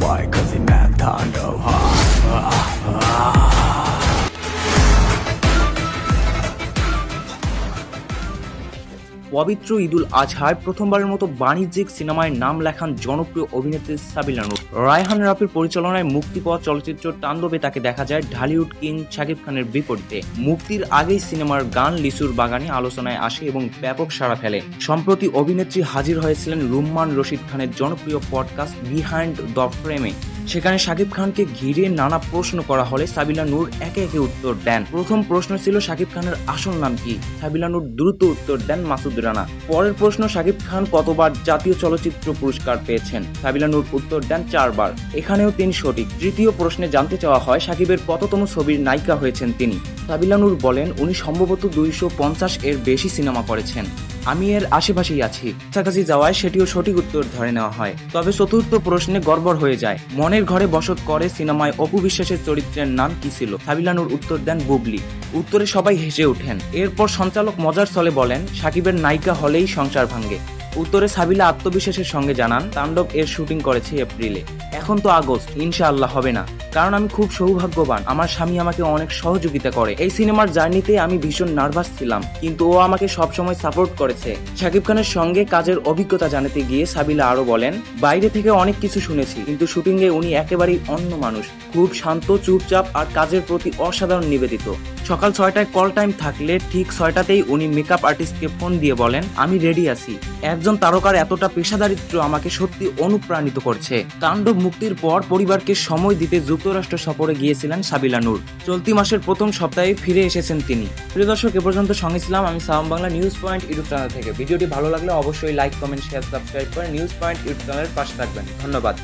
Why? Cause it man taণ্ডব পবিত্র ঈদুল আজহায় প্রথমবারের মতো বাণিজ্যিক সিনেমায় নাম লেখান জনপ্রিয় অভিনেত্রী সাবিলা নূর। রায়হান রাফির পরিচালনায় মুক্তি পাওয়া চলচ্চিত্র তাণ্ডবে তাকে দেখা যায় ঢালিউড কিং শাকিব খানের বিপরীতে। মুক্তির আগেই সিনেমার গান লিচুর বাগানে আলোচনায় আসে এবং ব্যাপক সাড়া ফেলে। সম্প্রতি অভিনেত্রী হাজির হয়েছিলেন রুম্মান রশিদ খানের জনপ্রিয় পডকাস্ট বিহাইন্ড দ্য ফ্রেমে। সেখানে শাকিব খানকে ঘিরে নানা প্রশ্ন করা হলে সাবিলা নূর একে একে উত্তর দেন। প্রথম প্রশ্ন ছিল শাকিব খানের আসল নাম কি? সাবিলা নূর দ্রুত উত্তর দেন মাসুদ রানা। পরের প্রশ্ন শাকিব খান কতবার জাতীয় চলচ্চিত্র পুরস্কার পেয়েছেন? সাবিলা নূর উত্তর দেন 4 বার। এখানেও তিনি সঠিক। তৃতীয় প্রশ্নে জানতে চাওয়া হয় শাকিবের কততম ছবির নায়িকা হয়েছেন তিনি। সাবিলা নূর বলেন উনি সম্ভবত 250 এর বেশি সিনেমা করেছেন। আমি এর আশেপাশেই আছি। কাছাকাছি যাওয়ায় সেটিও সঠিক উত্তর ধরে নেওয়া হয়। তবে চতুর্থ প্রশ্নে গড়বড় হয়ে যায়। মনের ঘরে বসত করে সিনেমায় অপু বিশ্বাসের চরিত্রের নাম কি ছিল? সাবিলা নূর উত্তর দেন বুবলি। উত্তরে সবাই হেসে ওঠেন। এরপর সঞ্চালক মজার ছলে বলেন সাকিবের নায়িকা হলেই সংসার ভাঙ্গে। উত্তরে সাবিলা আত্মবিশ্বাসের সঙ্গে জানান তাণ্ডব এর শুটিং করেছে এপ্রিলে। এখন তো আগস্ট, ইনশাআল্লাহ হবে না। কারণ আমি খুব সৌভাগ্যবান, আমার স্বামী আমাকে অনেক সহযোগিতা করে। এই সিনেমার জার্নিতে আমি ভীষণ নার্ভাস ছিলাম, কিন্তু ও আমাকে সবসময় সাপোর্ট করেছে। শাকিব খানের সঙ্গে কাজের অভিজ্ঞতা জানাতে গিয়ে সাবিলা আরো বলেন বাইরে থেকে অনেক কিছু শুনেছি, কিন্তু শুটিংয়ে উনি একেবারেই অন্য মানুষ। খুব শান্ত, চুপচাপ আর কাজের প্রতি অসাধারণ নিবেদিত। সকাল 6টায় কল টাইম থাকলে ঠিক 6টাতেই উনি মেকআপ আর্টিস্টকে ফোন দিয়ে বলেন আমি রেডি আছি। একজন তারকার এতটা পেশাদারিত্ব আমাকে সত্যি অনুপ্রাণিত করছে। তাণ্ডব মুক্তির পর পরিবারকে সময় দিতে যুক্তরাষ্ট্র সফরে গিয়েছিলেন সাবিলা নূর। চলতি মাসের প্রথম সপ্তাহে ফিরে এসেছেন তিনি। প্রিয় দর্শক, এ পর্যন্ত সঙ্গে ছিলাম আমি সাওয়াম Bangla news point YouTube channel থেকে। ভিডিওটি ভালো লাগলে অবশ্যই লাইক, কমেন্ট, শেয়ার, সাবস্ক্রাইব করে নিউজ পয়েন্ট ইউটিউব চ্যানেলের পাশে থাকবেন। ধন্যবাদ।